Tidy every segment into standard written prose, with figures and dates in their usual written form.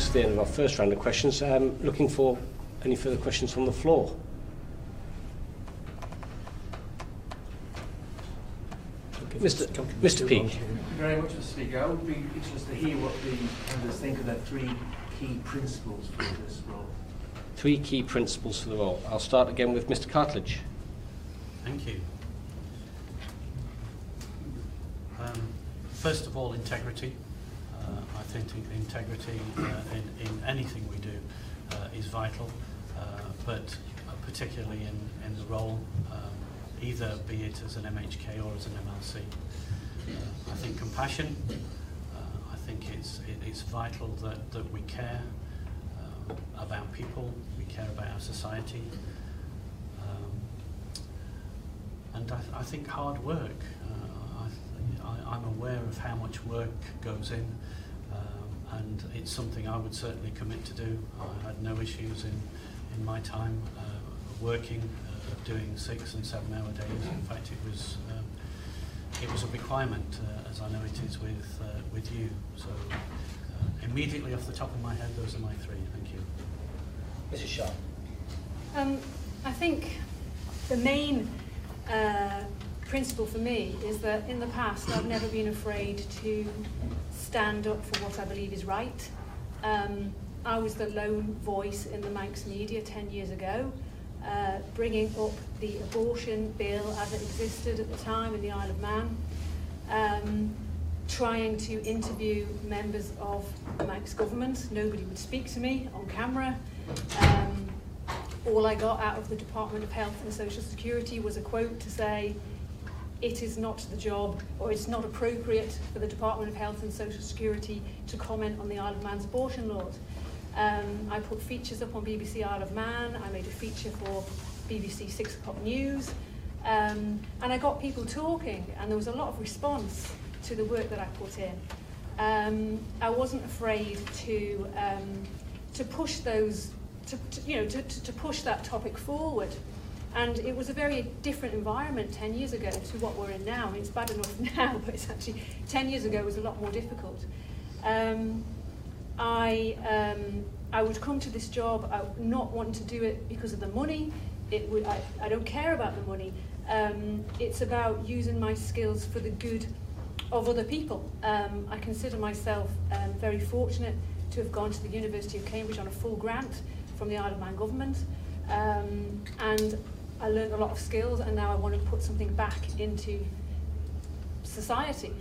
us to the end of our first round of questions. Looking for any further questions from the floor. Mr. Peake. Thank you very much, Mr. Speaker. I would be interested to hear what the members think of the 3 key principles for this role. 3 key principles for the role. I'll start again with Mr. Cartledge. Thank you. First of all, integrity. I think integrity in anything we do is vital, but particularly in the role, either be it as an MHK or as an MLC. I think compassion. I think it's vital that we care about people, we care about our society, and I think hard work. I'm aware of how much work goes in, and it's something I would certainly commit to do. I had no issues in my time working, doing 6 and 7 hour days. In fact, it was a requirement, as I know it is with you. So immediately off the top of my head, those are my 3. Thank you. Mrs. Sharpe. I think the main principle for me is that in the past I've never been afraid to stand up for what I believe is right. I was the lone voice in the Manx media 10 years ago, bringing up the abortion bill as it existed at the time in the Isle of Man, trying to interview members of the Manx government. Nobody would speak to me on camera. All I got out of the Department of Health and Social Security was a quote to say, "It is not the job, or it's not appropriate for the Department of Health and Social Security to comment on the Isle of Man's abortion laws." I put features up on BBC Isle of Man. I made a feature for BBC 6 o'clock news, and I got people talking, and there was a lot of response to the work that I put in. I wasn't afraid to push those, to push that topic forward. And it was a very different environment 10 years ago to what we're in now. I mean, it's bad enough now, but it's actually 10 years ago was a lot more difficult. I would come to this job not wanting to do it because of the money. I don't care about the money. It's about using my skills for the good of other people. I consider myself very fortunate to have gone to the University of Cambridge on a full grant from the Isle of Man government. And I learned a lot of skills, and now I want to put something back into society.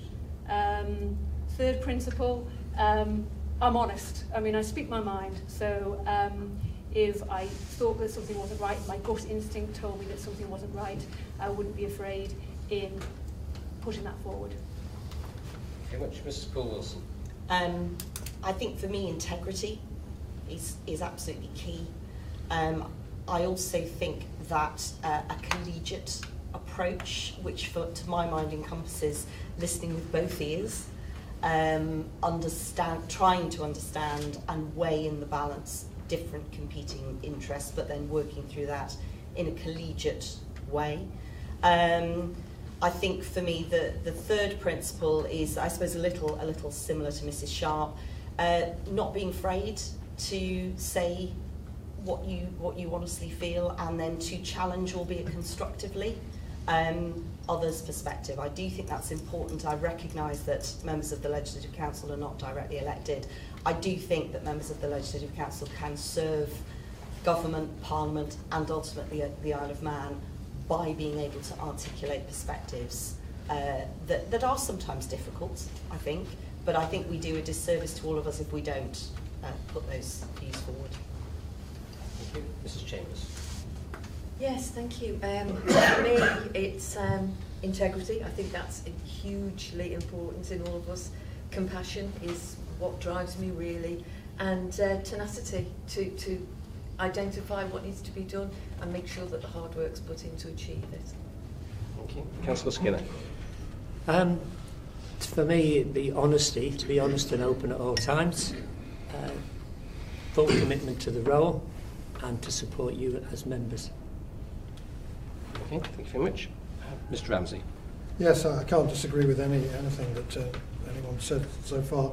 Third principle, I'm honest. I mean, I speak my mind. So if I thought that something wasn't right, my gut instinct told me that something wasn't right, I wouldn't be afraid in pushing that forward. Thank you very much. Mrs. Poole-Wilson. I think for me, integrity is absolutely key. I also think that a collegiate approach, which to my mind encompasses listening with both ears, trying to understand and weigh in the balance different competing interests, but then working through that in a collegiate way. I think for me the third principle is, I suppose, a little similar to Mrs. Sharpe, not being afraid to say what you honestly feel, and then to challenge, albeit constructively, others' perspective. I do think that's important. I recognise that members of the Legislative Council are not directly elected. I do think that members of the Legislative Council can serve government, Parliament, and ultimately the Isle of Man by being able to articulate perspectives that are sometimes difficult, I think, but I think we do a disservice to all of us if we don't put those views forward. Thank you. Mrs. Chambers. Yes, thank you. For me, it's integrity. I think that's hugely important in all of us. Compassion is what drives me, really, and tenacity to identify what needs to be done and make sure that the hard work's put in to achieve it. Thank you. Councillor Skinner. For me, it'd be honesty, to be honest and open at all times, full commitment to the role, and to support you as members. Okay, thank you very much. Mr. Ramsay. Yes, I can't disagree with anything that anyone said so far.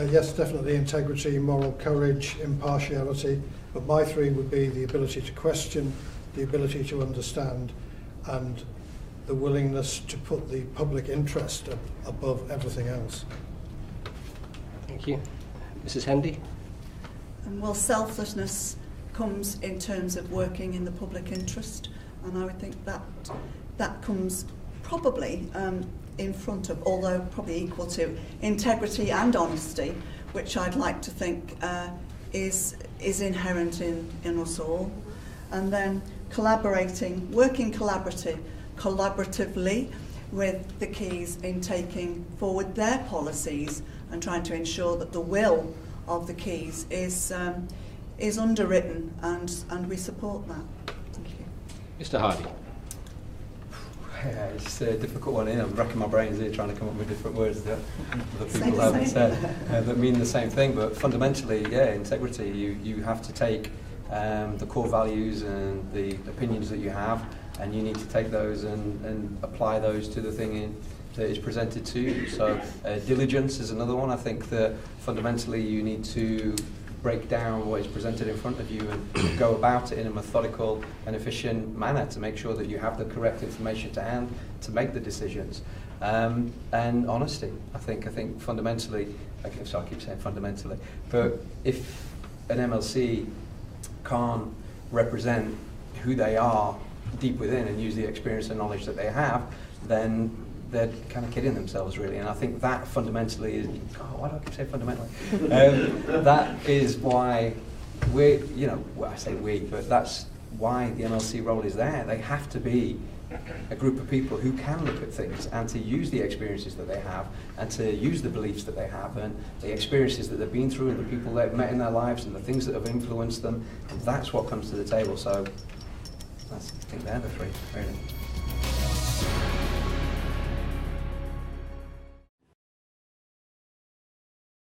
Yes, definitely integrity, moral courage, impartiality, but my three would be the ability to question, the ability to understand, and the willingness to put the public interest above everything else. Thank you. Mrs. Hendy? Well, selflessness comes in terms of working in the public interest, and I would think that comes probably in front of, although probably equal to, integrity and honesty, which I'd like to think is inherent in us all. And then collaborating, working collaboratively with the Keys in taking forward their policies and trying to ensure that the will of the Keys is underwritten, and we support that. Thank you. Mr. Hardy? Yeah, it's a difficult one here. I'm racking my brains here trying to come up with different words that other people haven't said that mean the same thing. But fundamentally, yeah, integrity. You have to take the core values and the opinions that you have, and you need to take those and apply those to the thing that is presented to you. So diligence is another one. I think that fundamentally you need to break down what is presented in front of you and go about it in a methodical and efficient manner to make sure that you have the correct information to hand to make the decisions. And honesty, I think fundamentally, so I keep saying fundamentally, but if an MLC can't represent who they are deep within and use the experience and knowledge that they have, then they're kind of kidding themselves, really. And I think that fundamentally is, why do I keep saying fundamentally? That is why we, well, I say we, but that's why the MLC role is there. They have to be a group of people who can look at things and to use the experiences that they have and to use the beliefs that they have and the experiences that they've been through and the people they've met in their lives and the things that have influenced them. And that's what comes to the table. So I think they're the three, really.